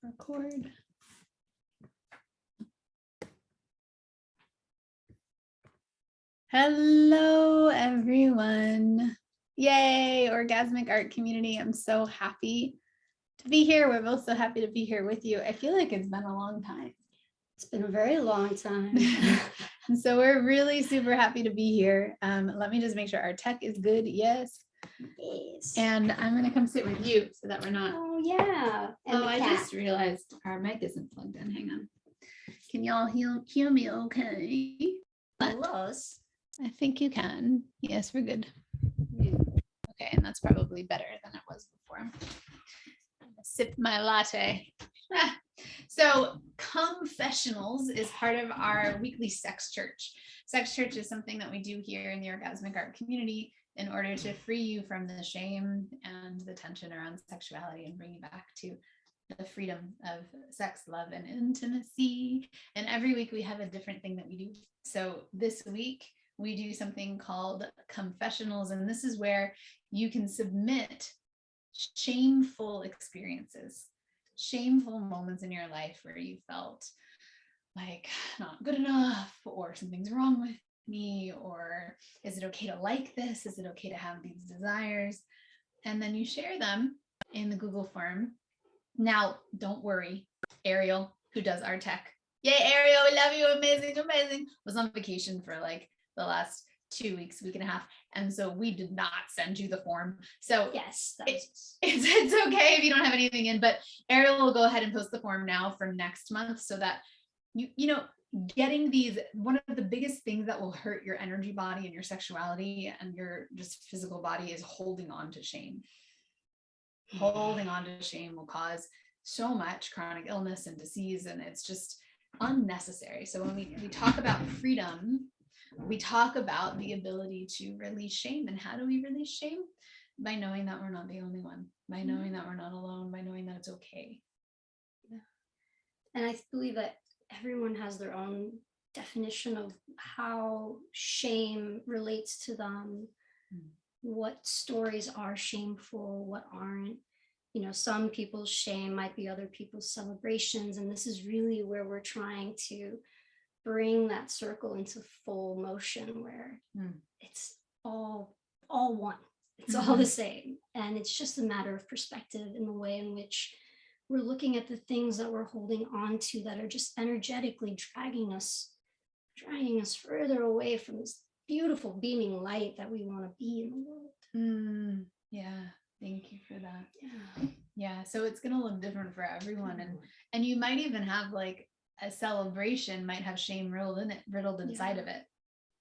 Record. Hello, everyone. Yay, orgasmic art community. I'm so happy to be here. We're both so happy to be here with you. I feel like it's been a long time. It's been a very long time. And so we're really super happy to be here. Let me just make sure our tech is good. Yes. Yes. And I'm going to come sit with you so that we're not. Oh, yeah. And I just realized our mic isn't plugged in. Hang on. Can y'all hear me okay? Close. I think you can. Yes, we're good. Okay, and that's probably better than it was before. I'm gonna sip my latte. So Cumfessionals is part of our weekly sex church. Sex church is something that we do here in the orgasmic art community in order to free you from the shame and the tension around sexuality and bring you back to the freedom of sex, love, and intimacy. And every week we have a different thing that we do. So this week we do something called Cumfessionals, and this is where you can submit shameful experiences, shameful moments in your life where you felt like not good enough, or something's wrong with me, or is it okay to like this? Is it okay to have these desires? And then you share them in the Google form. Now, don't worry, Ariel, who does our tech. Yay, Ariel, we love you, amazing, was on vacation for like the last 2 weeks, week and a half. And so we did not send you the form. So yes, it's okay if you don't have anything in, but Ariel will go ahead and post the form now for next month so that you know, getting these, one of the biggest things that will hurt your energy body and your sexuality and your just physical body is holding on to shame. Holding on to shame will cause so much chronic illness and disease, and it's just unnecessary. So when we talk about freedom, we talk about the ability to release shame. And how do we release shame? By knowing that we're not the only one, by knowing that we're not alone, by knowing that it's okay. Yeah. And I believe that everyone has their own definition of how shame relates to them. What stories are shameful, what aren't. You know, some people's shame might be other people's celebrations. And this is really where we're trying to bring that circle into full motion, where it's all one. It's all the same. And it's just a matter of perspective in the way in which we're looking at the things that we're holding on to that are just energetically dragging us further away from this beautiful beaming light that we want to be in the world. Yeah, thank you for that. Yeah, so it's gonna look different for everyone, and you might even have like a celebration might have shame riddled inside of it.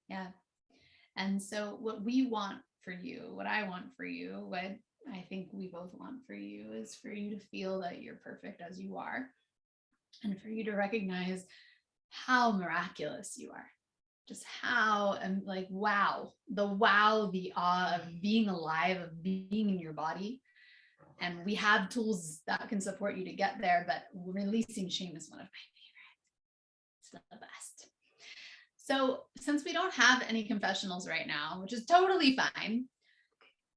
Yeah. And so what we want for you, what I want for you, what I think we both want for you, is for you to feel that you're perfect as you are, and for you to recognize how miraculous you are. Just how, and like, wow, the awe of being alive, of being in your body. And we have tools that can support you to get there, but releasing shame is one of my favorites. It's the best. So since we don't have any confessionals right now, which is totally fine,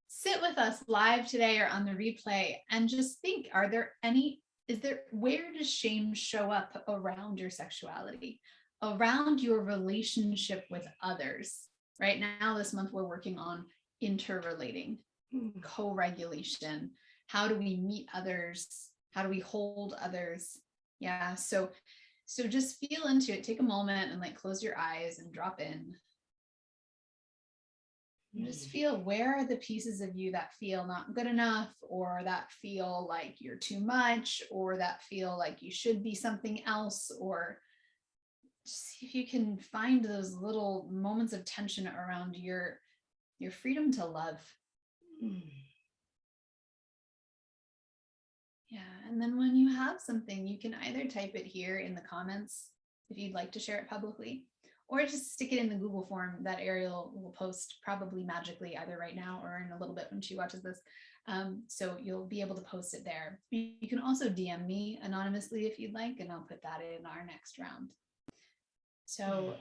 sit with us live today or on the replay and just think, where does shame show up around your sexuality, around your relationship with others? Right now, this month, we're working on interrelating, co-regulation. How do we meet others? How do we hold others? Yeah, so just feel into it. Take a moment and like close your eyes and drop in. And just feel, where are the pieces of you that feel not good enough, or that feel like you're too much, or that feel like you should be something else, or just see if you can find those little moments of tension around your freedom to love. Yeah, and then when you have something, you can either type it here in the comments if you'd like to share it publicly, or just stick it in the Google form that Ariel will post probably magically either right now or in a little bit when she watches this. So you'll be able to post it there. You can also DM me anonymously if you'd like, and I'll put that in our next round. So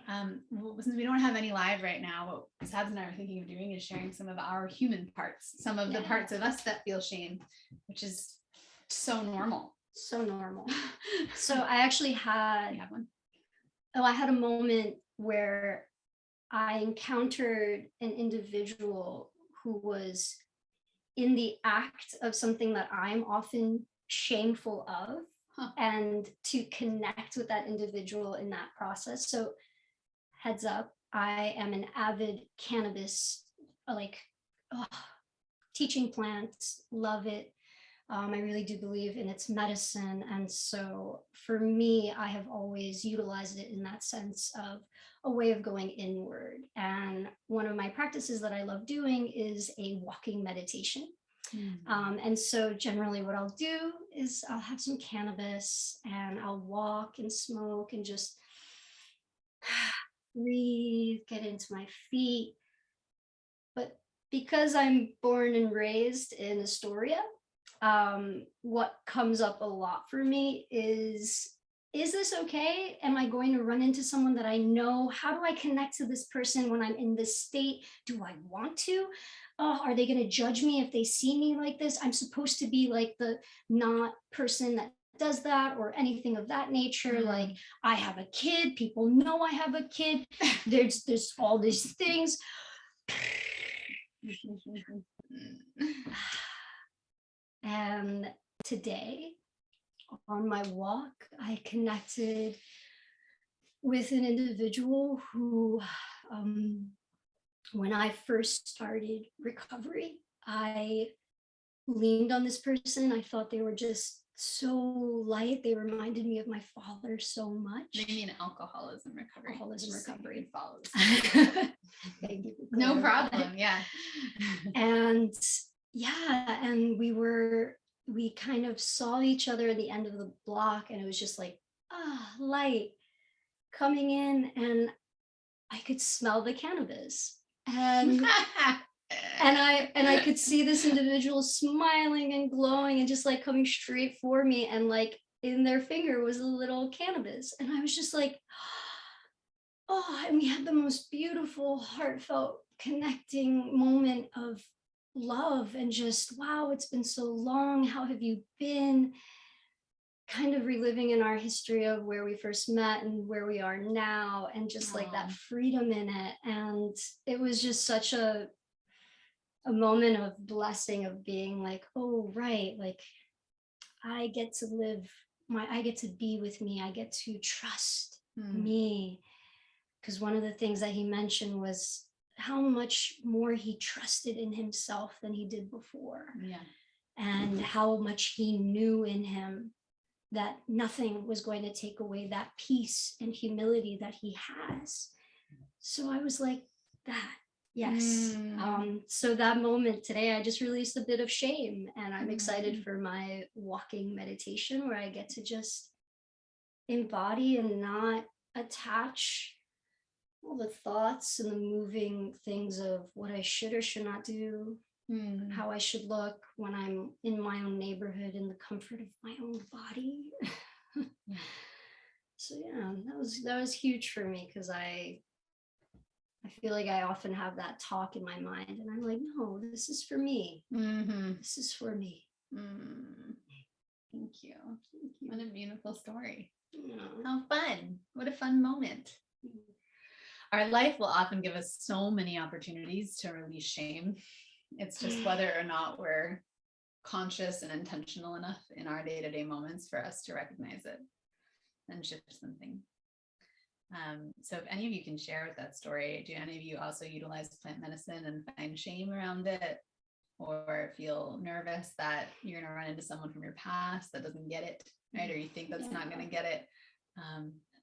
since we don't have any live right now, what Sabs and I are thinking of doing is sharing some of our human parts, some of the parts of us that feel shame, which is so normal. So normal. So I actually had, You have one? I had a moment where I encountered an individual who was in the act of something that I'm often shameful of, and to connect with that individual in that process. So heads up, I am an avid cannabis, like, oh, teaching plants, love it. I really do believe in its medicine. And so for me, I have always utilized it in that sense of a way of going inward. And one of my practices that I love doing is a walking meditation. And so generally what I'll do is I'll have some cannabis and I'll walk and smoke and just breathe, get into my feet. But because I'm born and raised in Astoria, what comes up a lot for me is this okay? Am I going to run into someone that I know? How do I connect to this person when I'm in this state? Do I want to? Are they going to judge me if they see me like this? I'm supposed to be like the not person that does that or anything of that nature. Like, I have a kid, people know I have a kid. There's all these things. And today on my walk, I connected with an individual who, when I first started recovery, I leaned on this person. I thought they were just so light. They reminded me of my father so much. You mean alcoholism recovery? Alcoholism recovery. Follows. Thank you. No problem. Yeah. And yeah, and we kind of saw each other at the end of the block, and it was just like, light coming in, and I could smell the cannabis. And I could see this individual smiling and glowing and just like coming straight for me, and like in their finger was a little cannabis. And I was just like, oh, and we had the most beautiful, heartfelt, connecting moment of love and just, wow, it's been so long. How have you been? Kind of reliving in our history of where we first met and where we are now, and just like that freedom in it. And it was just such a moment of blessing of being like, oh, right, like I get to live I get to be with me. I get to trust me. Because one of the things that he mentioned was how much more he trusted in himself than he did before. Yeah. And how much he knew in him that nothing was going to take away that peace and humility that he has. So I was like, that, yes. So that moment today, I just released a bit of shame, and I'm excited for my walking meditation where I get to just embody and not attach all the thoughts and the moving things of what I should or should not do, how I should look when I'm in my own neighborhood in the comfort of my own body. So yeah, that was huge for me, because I feel like I often have that talk in my mind, and I'm like, no, this is for me. This is for me. Thank you. What a beautiful story. How fun. What a fun moment. Our life will often give us so many opportunities to release shame. It's just whether or not we're conscious and intentional enough in our day-to-day moments for us to recognize it and shift something. So if any of you can share with that story, do any of you also utilize plant medicine and find shame around it, or feel nervous that you're going to run into someone from your past that doesn't get it, right? Or you think that's not going to get it?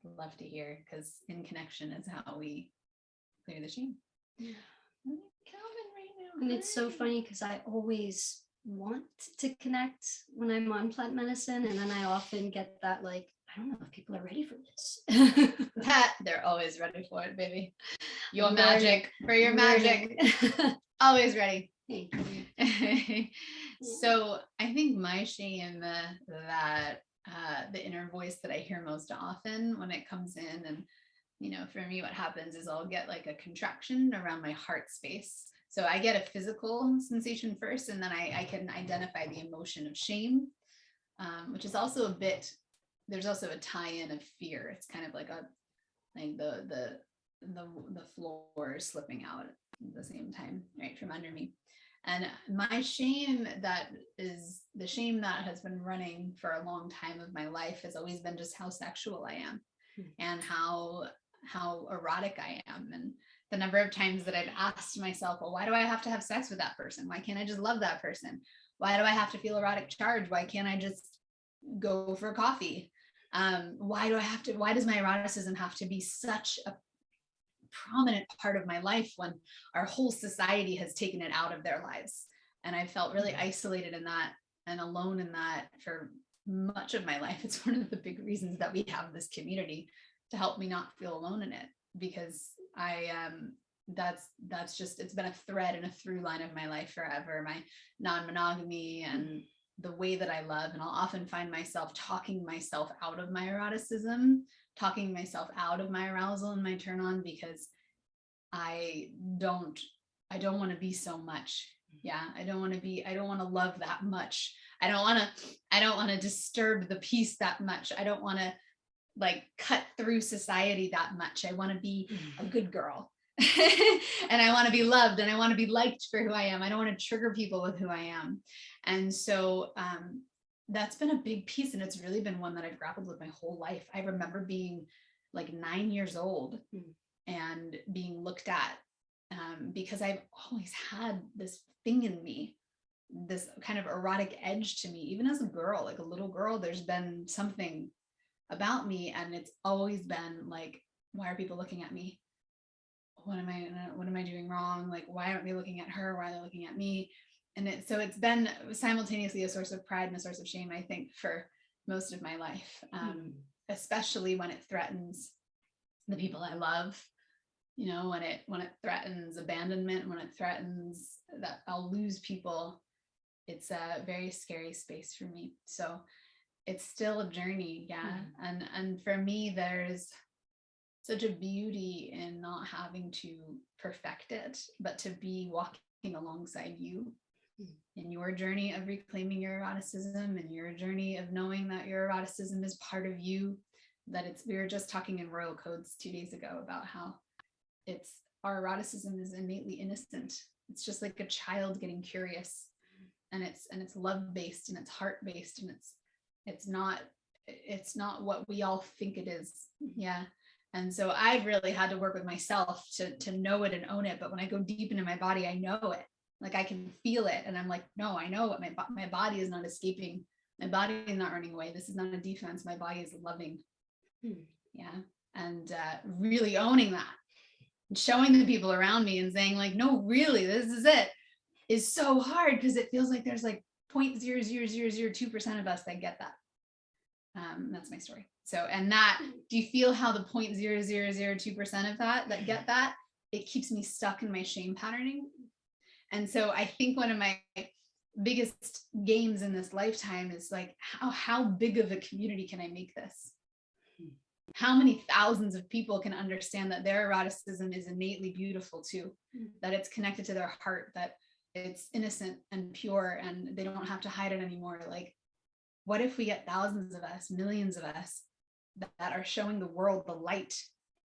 I'd love to hear, because in connection is how we clear the shame. Yeah. Calvin right now. And it's so funny because I always want to connect when I'm on plant medicine, and then I often get that like, I don't know if people are ready for this. They're always ready for it, baby. Your magic for your magic. Always ready. Thank you. So I think my shame, that the inner voice that I hear most often when it comes in, and for me, what happens is I'll get like a contraction around my heart space. So I get a physical sensation first, and then I can identify the emotion of shame. which is also a bit, there's also a tie-in of fear. It's kind of like the floor is slipping out at the same time, right, from under me. And my shame, that is the shame that has been running for a long time of my life, has always been just how sexual I am and how erotic I am. And the number of times that I've asked myself, well, why do I have to have sex with that person? Why can't I just love that person? Why do I have to feel erotic charge? Why can't I just go for coffee? Why does my eroticism have to be such a prominent part of my life when our whole society has taken it out of their lives? And I felt really isolated in that and alone in that for much of my life. It's one of the big reasons that we have this community, to help me not feel alone in it, because that's just, it's been a thread and a through line of my life forever, my non-monogamy and the way that I love. And I'll often find myself talking myself out of my eroticism, talking myself out of my arousal and my turn on, because I don't want to be so much. Yeah. I don't want to love that much. I don't want to disturb the peace that much. I don't want to like cut through society that much. I want to be a good girl. And I want to be loved, and I want to be liked for who I am. I don't want to trigger people with who I am. And so that's been a big piece, and it's really been one that I've grappled with my whole life. I remember being like 9 years old and being looked at because I've always had this thing in me, this kind of erotic edge to me. Even as a girl, like a little girl, there's been something about me, and it's always been like, why are people looking at me? What am I doing wrong? Like, why aren't they looking at her? Why are they looking at me? And so it's been simultaneously a source of pride and a source of shame, I think, for most of my life, especially when it threatens the people I love. You know, when it threatens abandonment, when it threatens that I'll lose people, it's a very scary space for me. So it's still a journey. Yeah. And for me, there's such a beauty in not having to perfect it, but to be walking alongside you in your journey of reclaiming your eroticism, and your journey of knowing that your eroticism is part of you, that we were just talking in Royal Codes 2 days ago about how our eroticism is innately innocent. It's just like a child getting curious, and it's love-based, and it's heart-based, and it's not what we all think it is. Yeah. And so I've really had to work with myself to know it and own it. But when I go deep into my body, I know it. Like I can feel it. And I'm like, no, I know what my body is not escaping. My body is not running away. This is not a defense. My body is loving. Yeah. And really owning that and showing the people around me and saying like, no, really, this is it, is so hard, because it feels like there's like 0.00002% of us that get that. That's my story. So, and that, do you feel how the 0.0002% of that get that? It keeps me stuck in my shame patterning. And so I think one of my biggest games in this lifetime is like, how big of a community can I make this? How many thousands of people can understand that their eroticism is innately beautiful too, that it's connected to their heart, that it's innocent and pure, and they don't have to hide it anymore. Like, what if we get thousands of us, millions of us that are showing the world the light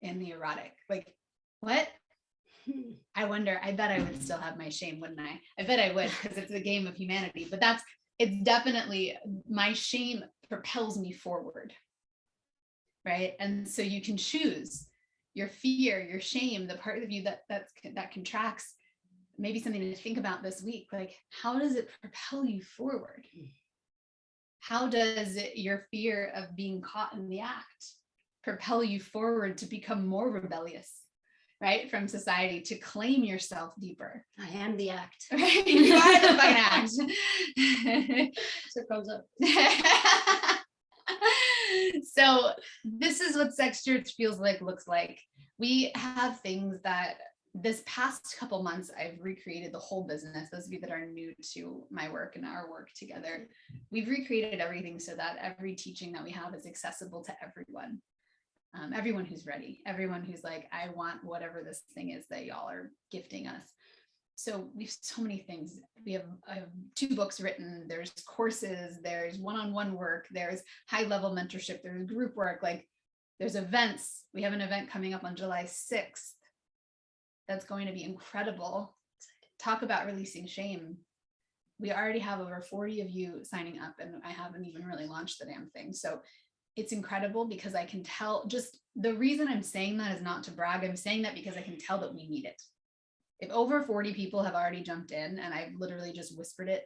in the erotic? Like, what? I wonder, I bet I would still have my shame, wouldn't I? I bet I would, because it's a game of humanity. But it's definitely, my shame propels me forward, right? And so you can choose your fear, your shame, the part of you that contracts. Maybe something to think about this week. Like, how does it propel you forward? How does your fear of being caught in the act propel you forward to become more rebellious, right? From society, to claim yourself deeper. I am the act. Right? You are the fucking act. So it comes up. So this is what Sex Church feels like, looks like. We have things that this past couple months, I've recreated the whole business. Those of you that are new to my work and our work together, we've recreated everything so that every teaching that we have is accessible to everyone. Everyone who's ready, everyone who's like, I want whatever this thing is that y'all are gifting us. So we have so many things. I have 2 books written. There's courses, there's one-on-one work, there's high level mentorship, there's group work, like there's events. We have an event coming up on July 6th. That's going to be incredible. Talk about releasing shame. We already have over 40 of you signing up, and I haven't even really launched the damn thing. So it's incredible because I can tell, just the reason I'm saying that is not to brag. I'm saying that because I can tell that we need it. If over 40 people have already jumped in and I've literally just whispered it,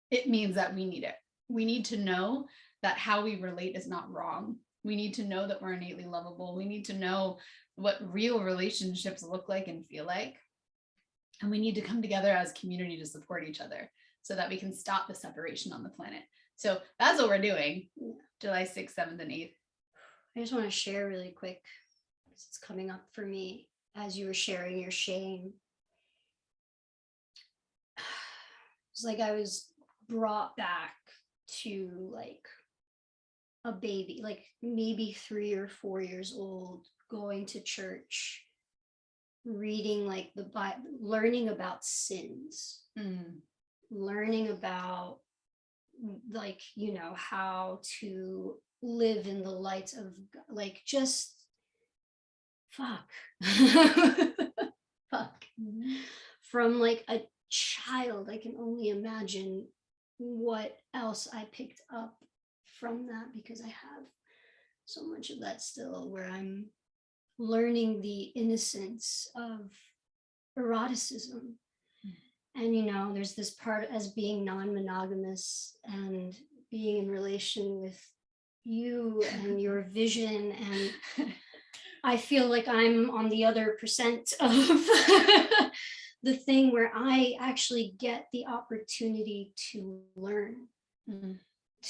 it means that we need it. We need to know that how we relate is not wrong. We need to know that we're innately lovable. We need to know what real relationships look like and feel like. And we need to come together as community to support each other so that we can stop the separation on the planet. So that's what we're doing, July 6th, 7th, and 8th. I just want to share really quick, because it's coming up for me as you were sharing your shame. It's like I was brought back to like a baby, like maybe 3 or 4 years old, going to church, reading like the Bible, learning about sins, learning about like, you know, how to live in the light of like just fuck. Fuck. From like a child, I can only imagine what else I picked up from that, because I have so much of that still, where I'm learning the innocence of eroticism. And, you know, there's this part as being non-monogamous and being in relation with you and your vision. And I feel like I'm on the other percent of the thing where I actually get the opportunity to learn,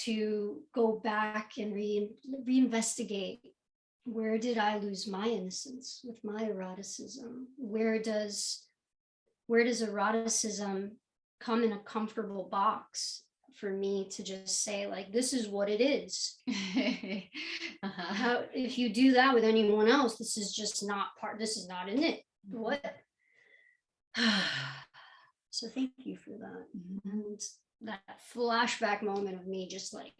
to go back and reinvestigate. Where did I lose my innocence with my eroticism? Where does eroticism come in a comfortable box for me to just say, like, this is what it is? How, if you do that with anyone else, this is just not this is not in it. What? So thank you for that. And that flashback moment of me just like,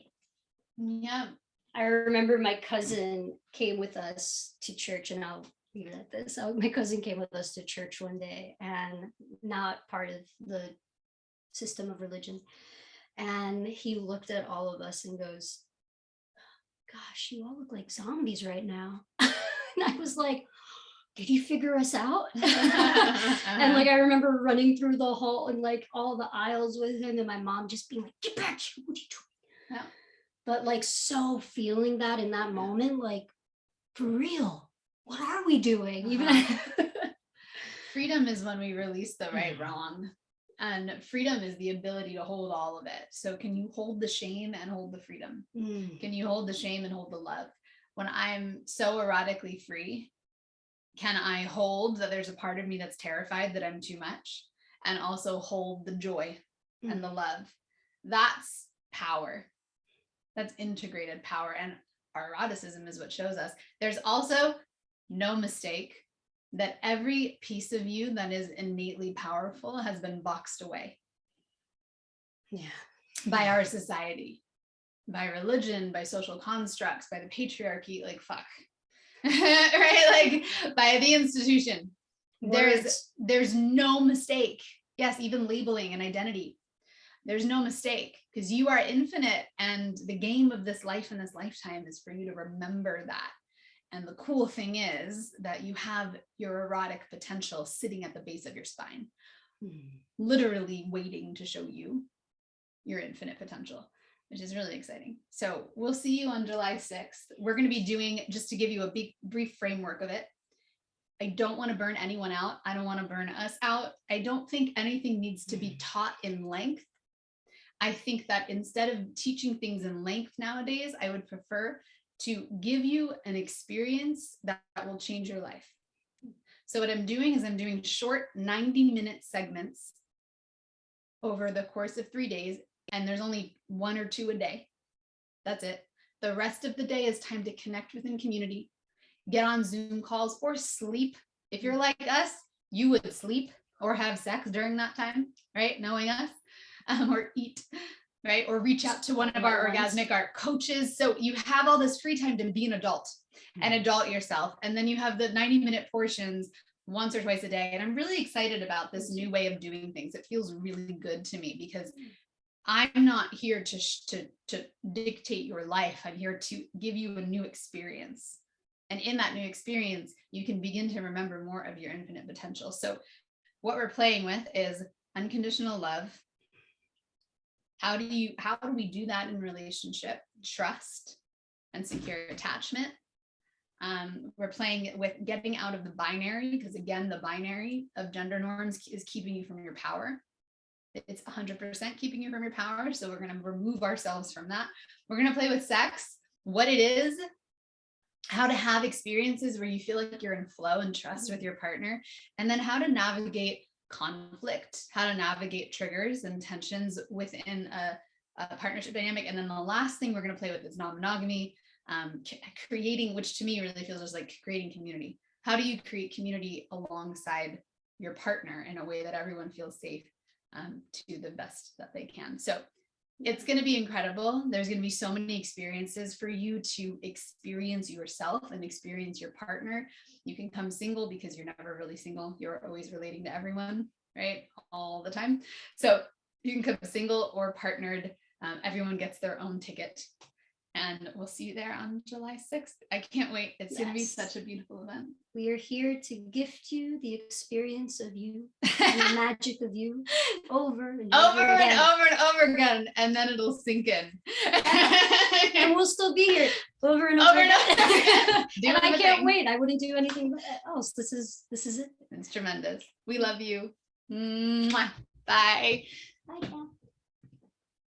yeah. I remember my cousin came with us to church, and I'll leave it at this. My cousin came with us to church one day, and not part of the system of religion. And he looked at all of us and goes, gosh, you all look like zombies right now. And I was like, did he figure us out? And like, I remember running through the hall and like all the aisles with him, and my mom just being like, get back here, what are you doing? Yeah. But like, so feeling that in that moment, like, for real, what are we doing? Even freedom is when we release the right wrong. And freedom is the ability to hold all of it. So can you hold the shame and hold the freedom? Can you hold the shame and hold the love? When I'm so erotically free, can I hold that there's a part of me that's terrified that I'm too much, and also hold the joy and the love? That's power. That's integrated power. And our eroticism is what shows us. There's also no mistake that every piece of you that is innately powerful has been boxed away. Yeah. By our society, by religion, by social constructs, by the patriarchy, like fuck. Right? Like by the institution. There's no mistake. Yes, even labeling and identity. There's no mistake, because you are infinite, and the game of this life and this lifetime is for you to remember that. And the cool thing is that you have your erotic potential sitting at the base of your spine, literally waiting to show you your infinite potential, which is really exciting. So we'll see you on July 6th. We're going to be doing, just to give you a brief framework of it, I don't want to burn anyone out. I don't want to burn us out. I don't think anything needs to be taught in length. I think that instead of teaching things in length nowadays, I would prefer to give you an experience that will change your life. So what I'm doing is I'm doing short 90-minute segments over the course of 3 days, and there's only 1 or 2 a day. That's it. The rest of the day is time to connect within community, get on Zoom calls, or sleep. If you're like us, you would sleep or have sex during that time, right? Knowing us, or eat, right? Or reach out to one of our orgasmic art coaches. So you have all this free time to be an adult and adult yourself. And then you have the 90-minute portions once or twice a day. And I'm really excited about this new way of doing things. It feels really good to me because I'm not here to dictate your life. I'm here to give you a new experience. And in that new experience, you can begin to remember more of your infinite potential. So what we're playing with is unconditional love. How do we do that in relationship? Trust and secure attachment. We're playing with getting out of the binary, because again, the binary of gender norms is keeping you from your power. It's 100% keeping you from your power. So we're going to remove ourselves from that. We're going to play with sex, what it is, how to have experiences where you feel like you're in flow and trust with your partner, and then how to navigate conflict, how to navigate triggers and tensions within a partnership dynamic. And then the last thing we're going to play with is non-monogamy, creating, which to me really feels just like creating community. How do you create community alongside your partner in a way that everyone feels safe to the best that they can? So it's going to be incredible. There's going to be so many experiences for you to experience yourself and experience your partner. You can come single because you're never really single. You're always relating to everyone, right? All the time. So you can come single or partnered. Everyone gets their own ticket. And we'll see you there on July 6th. I can't wait. It's going to be such a beautiful event. We are here to gift you the experience of you and the magic of you over and over again. And over and over again. And then it'll sink in. And we'll still be here over and over again. And I can't wait. I wouldn't do anything else. This is it. It's tremendous. We love you. Mwah. Bye. Bye, Kat.